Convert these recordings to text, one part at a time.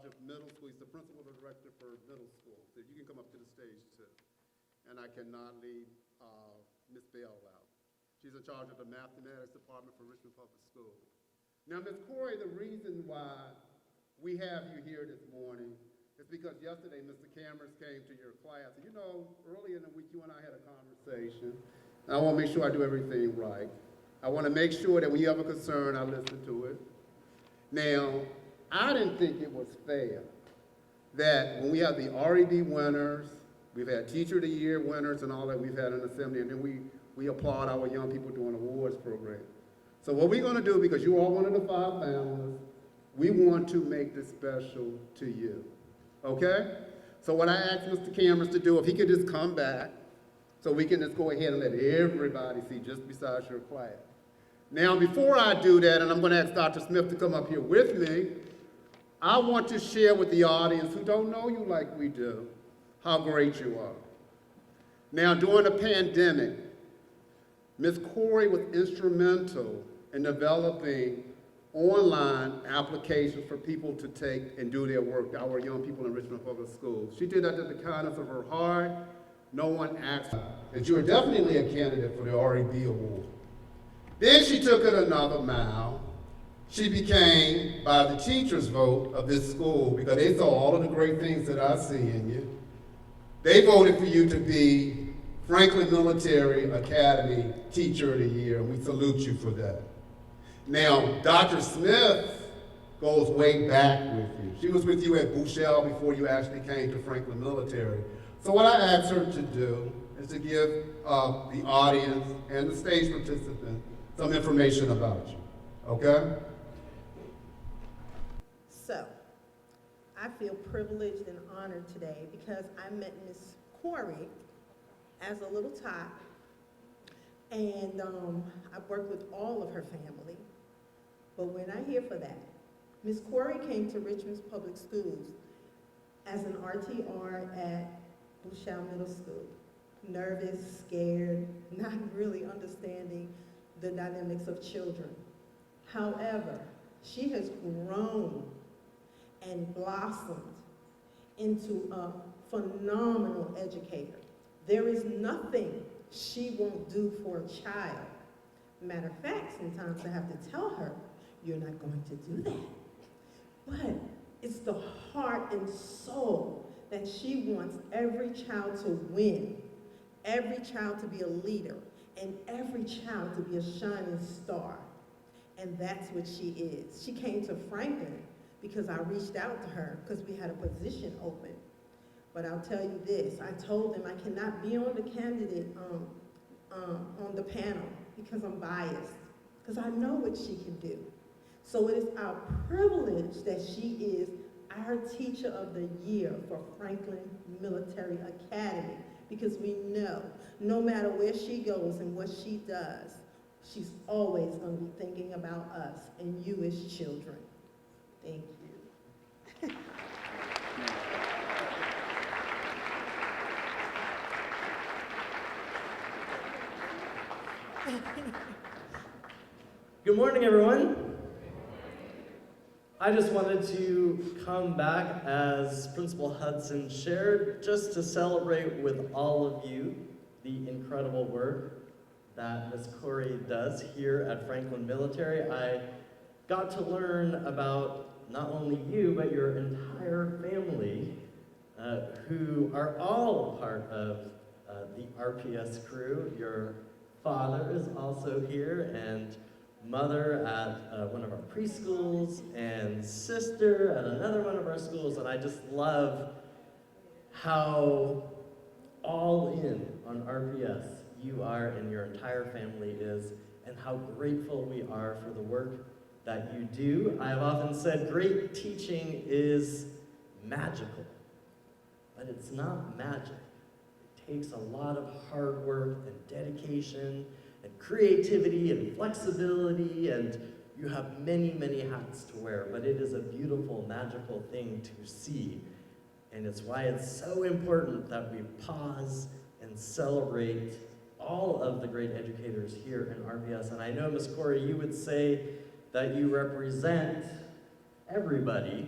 of middle school. He's the principal director for middle school. So you can come up to the stage too. And I cannot leave Ms. Bell out. She's in charge of the mathematics department for Richmond Public Schools. Now, Ms. Corey, the reason why we have you here this morning is because yesterday Mr. Cameron came to your class. And you know, earlier in the week, you and I had a conversation. And I want to make sure I do everything right. I want to make sure that when you have a concern, I listen to it. Now, I didn't think it was fair that when we have the R.E.B. winners, we've had Teacher of the Year winners and all that we've had in assembly, and then we applaud our young people doing awards program. So what we're going to do, because you are one of the 5 finalists, we want to make this special to you, okay? So what I asked Mr. Cameron to do, if he could just come back, so we can just go ahead and let everybody see just besides your class. Now, before I do that, and I'm going to ask Dr. Smith to come up here with me, I want to share with the audience who don't know you like we do, how great you are. Now, during the pandemic, Ms. Corey was instrumental in developing online applications for people to take and do their work, our young people in Richmond Public Schools. She did that at the kindness of her heart. No one asked her. And you are definitely a candidate for the R.E.B. award. Then she took it another mile. She became, by the teachers' vote of this school, because they saw all of the great things that I see in you, they voted for you to be Franklin Military Academy Teacher of the Year, and we salute you for that. Now, Dr. Smith goes way back with you. She was with you at Bouchelle before you actually came to Franklin Military. So what I asked her to do is to give the audience and the stage participants some information about you, okay? So, I feel privileged and honored today because I met Miss Corey as a little tot, and I've worked with all of her family, but we're not here for that. Miss Corey came to Richmond Public Schools as an RTR at Bouchelle Middle School. Nervous, scared, not really understanding the dynamics of children. However, she has grown and blossomed into a phenomenal educator. There is nothing she won't do for a child. Matter of fact, sometimes I have to tell her, you're not going to do that. But it's the heart and soul that she wants every child to win, every child to be a leader, and every child to be a shining star. And that's what she is. She came to Franklin because I reached out to her because we had a position open. But I'll tell you this, I told them I cannot be on the candidate on the panel because I'm biased, because I know what she can do. So it is our privilege that she is our Teacher of the Year for Franklin Military Academy, because we know no matter where she goes and what she does, she's always going to be thinking about us and you as children. Thank you. Good morning, everyone. I just wanted to come back, as Principal Hudson shared, just to celebrate with all of you the incredible work that Ms. Corey does here at Franklin Military. I got to learn about not only you, but your entire family, who are all part of the RPS crew. Your father is also here, and mother at one of our preschools, and sister at another one of our schools, and I just love how all in on RPS you are and your entire family is, and how grateful we are for the work that you do. I have often said great teaching is magical, but it's not magic. It takes a lot of hard work and dedication and creativity and flexibility, and you have many, many hats to wear, but it is a beautiful, magical thing to see. And it's why it's so important that we pause and celebrate all of the great educators here in RPS. And I know, Ms. Corey, you would say that you represent everybody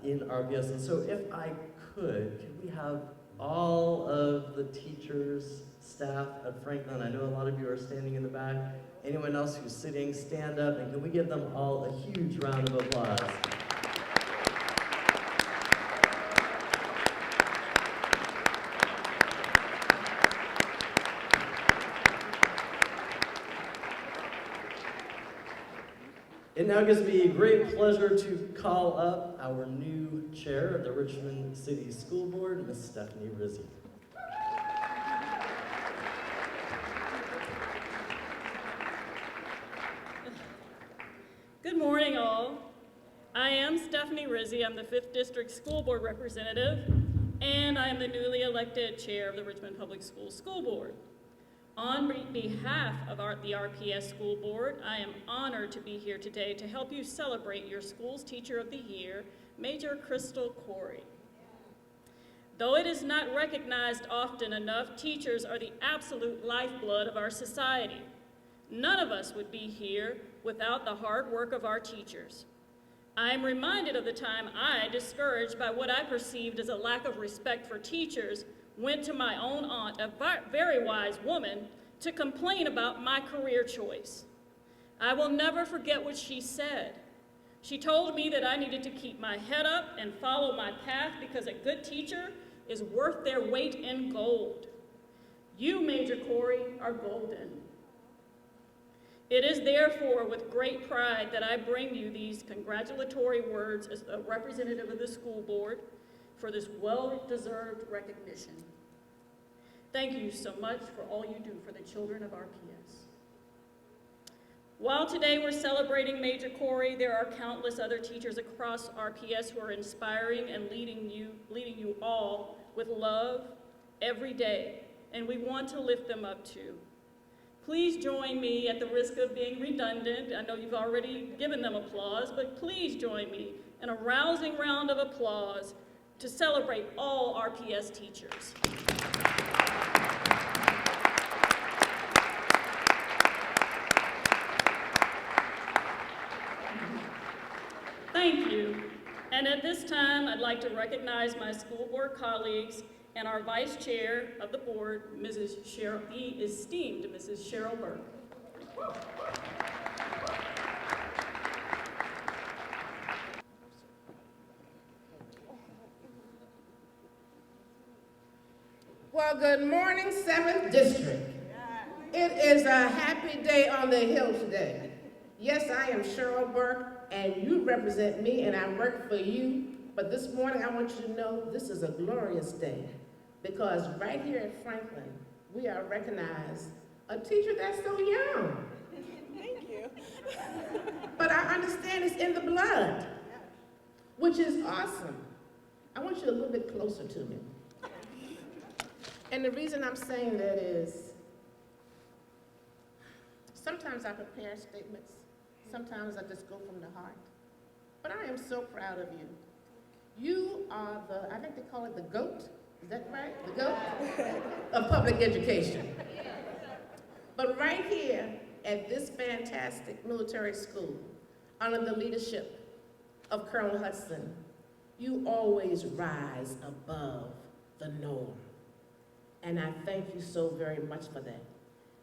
in RPS. And so if I could we have all of the teachers, staff at Franklin, I know a lot of you are standing in the back, anyone else who's sitting, stand up, and can we give them all a huge round of applause? It now gives me great pleasure to call up our new chair of the Richmond City School Board, Ms. Stephanie Rizzi. Good morning, all. I am Stephanie Rizzi. I'm the 5th District School Board Representative, and I am the newly elected chair of the Richmond Public Schools School Board. On behalf of the RPS School Board, I am honored to be here today to help you celebrate your school's Teacher of the Year, Major Christal Corey. Though it is not recognized often enough, teachers are the absolute lifeblood of our society. None of us would be here without the hard work of our teachers. I am reminded of the time I, discouraged by what I perceived as a lack of respect for teachers, went to my own aunt, a very wise woman, to complain about my career choice. I will never forget what she said. She told me that I needed to keep my head up and follow my path because a good teacher is worth their weight in gold. You, Major Corey, are golden. It is therefore with great pride that I bring you these congratulatory words as a representative of the school board for this well-deserved recognition. Thank you so much for all you do for the children of RPS. While today we're celebrating Major Corey, there are countless other teachers across RPS who are inspiring and leading you all with love every day, and we want to lift them up too. Please join me, at the risk of being redundant, I know you've already given them applause, but please join me in a rousing round of applause to celebrate all RPS teachers. Thank you. And at this time, I'd like to recognize my school board colleagues and our vice chair of the board, the esteemed Mrs. Cheryl Burke. Well, good morning, 7th District. It is a happy day on the Hill today. Yes, I am Cheryl Burke, and you represent me, and I work for you. But this morning, I want you to know this is a glorious day, because right here at Franklin, we are recognized a teacher that's so young. Thank you. But I understand it's in the blood, which is awesome. I want you a little bit closer to me. And the reason I'm saying that is, sometimes I prepare statements, sometimes I just go from the heart. But I am so proud of you. You are I think they call it the GOAT, is that right? The GOAT of public education. But right here at this fantastic military school, under the leadership of Colonel Hudson, you always rise above the norm. And I thank you so very much for that.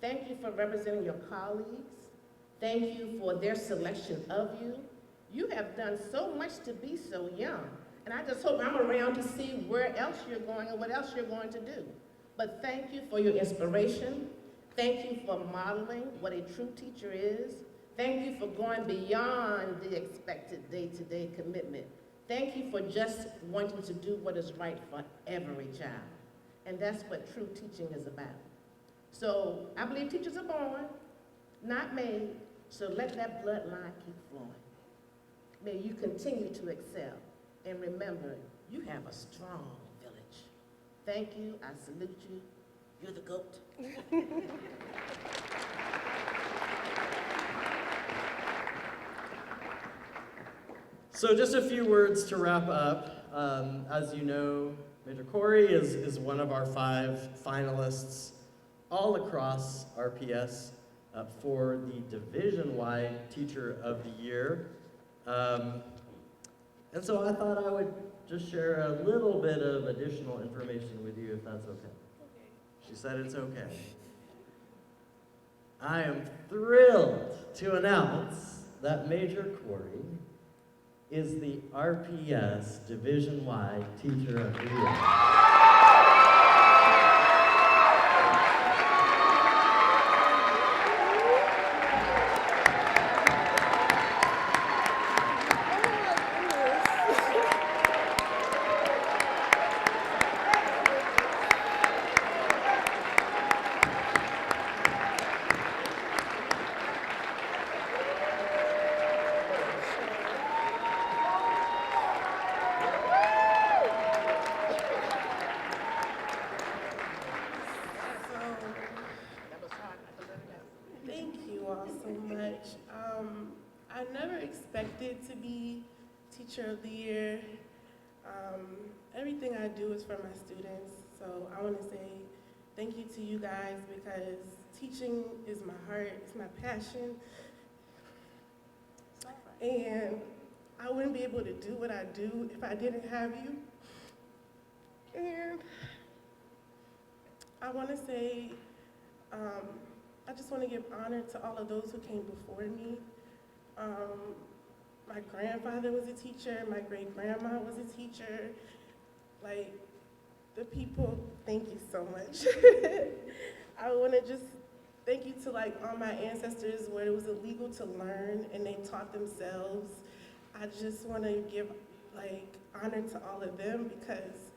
Thank you for representing your colleagues. Thank you for their selection of you. You have done so much to be so young. And I just hope I'm around to see where else you're going and what else you're going to do. But thank you for your inspiration. Thank you for modeling what a true teacher is. Thank you for going beyond the expected day-to-day commitment. Thank you for just wanting to do what is right for every child. And that's what true teaching is about. So I believe teachers are born, not made, so let that bloodline keep flowing. May you continue to excel. And remember, you have a strong village. Thank you, I salute you. You're the GOAT. So just a few words to wrap up. As you know, Major Corey is one of our 5 finalists all across RPS for the division-wide Teacher of the Year. And so I thought I would just share a little bit of additional information with you, if that's okay. She said it's okay. I am thrilled to announce that Major Corey is the RPS Division-wide Teacher of the Year. Thank you all so much. I never expected to be Teacher of the Year. Everything I do is for my students, so I want to say thank you to you guys because teaching is my heart, it's my passion. And I wouldn't be able to do what I do if I didn't have you. And I want to say, I just want to give honor to all of those who came before me. My grandfather was a teacher, my great-grandma was a teacher. Like, the people, thank you so much. I want to just thank you to like all my ancestors where it was illegal to learn and they taught themselves. I just want to give like honor to all of them because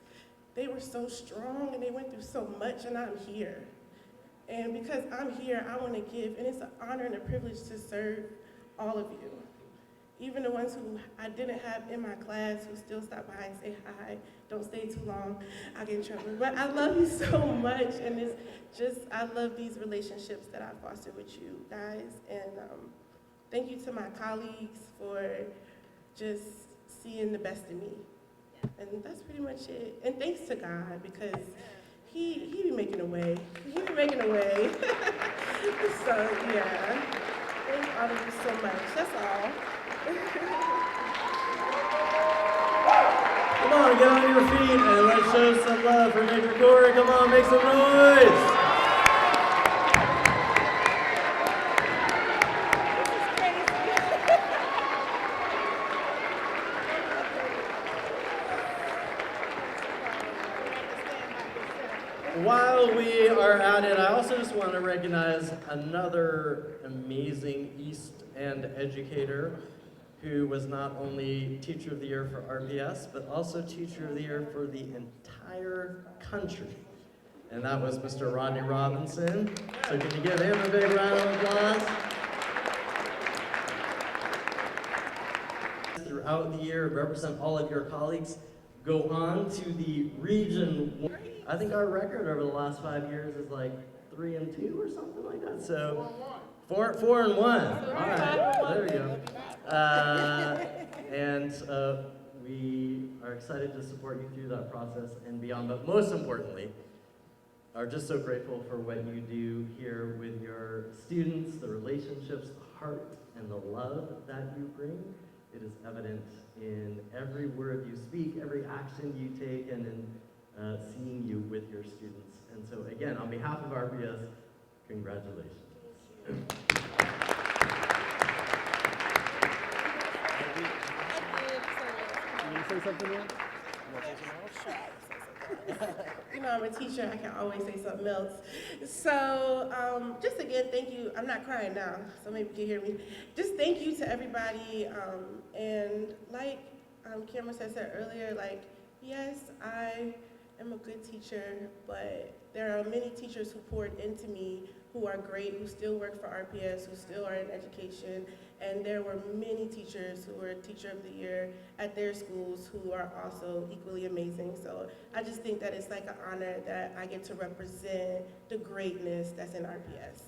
they were so strong and they went through so much, and I'm here. And because I'm here, I want to give, and it's an honor and a privilege to serve all of you. Even the ones who I didn't have in my class who still stop by and say hi, don't stay too long, I'll get in trouble. But I love you so much, and it's just, I love these relationships that I foster with you guys. And thank you to my colleagues for just seeing the best in me. And that's pretty much it. And thanks to God, because He be making a way. He be making a way. So, yeah. Thank all of you so much. That's all. Come on, get on your feet and let's show some love for Major Corey. Come on, make some noise. While we are at it, I also just want to recognize another amazing East End educator who was not only Teacher of the Year for RPS, but also Teacher of the Year for the entire country. And that was Mr. Rodney Robinson. So can you give him a big round of applause? Throughout the year, represent all of your colleagues. Go on to the Region 1. I think our record over the last 5 years is like 3-2 or something like that. So 4-1. All right, there we go. And we are excited to support you through that process and beyond. But most importantly, are just so grateful for what you do here with your students, the relationships, the heart, and the love that you bring. It is evident in every word you speak, every action you take, and in seeing you with your students. And so again, on behalf of RPS, congratulations. You want to say something now? You know, I'm a teacher, I can always say something else. So, just again, thank you. I'm not crying now, so maybe you can hear me. Just thank you to everybody. And like Cameron said earlier, like, yes, I am a good teacher, but there are many teachers who poured into me who are great, who still work for RPS, who still are in education, and there were many teachers who were Teacher of the Year at their schools who are also equally amazing. So I just think that it's like an honor that I get to represent the greatness that's in RPS.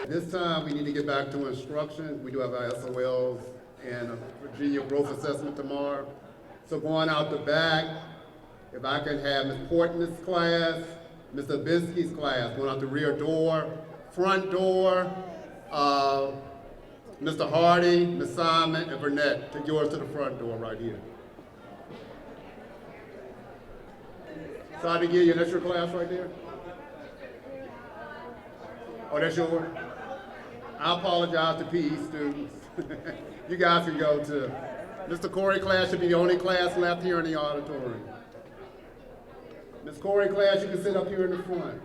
This time, we need to get back to instruction. We do have our SOLs and a Virginia Growth Assessment tomorrow. So going out the back, if I can have Ms. Portman's class, Ms. Abinsky's class, going out the rear door, front door, Mr. Hardy, Ms. Simon, and Burnett, take yours to the front door right here. Sorry to give you, that's your class right there? Oh, that's yours? I apologize to PE students. You guys can go to, Mr. Corey class should be the only class left here in the auditorium. Ms. Corey class, you can sit up here in the front.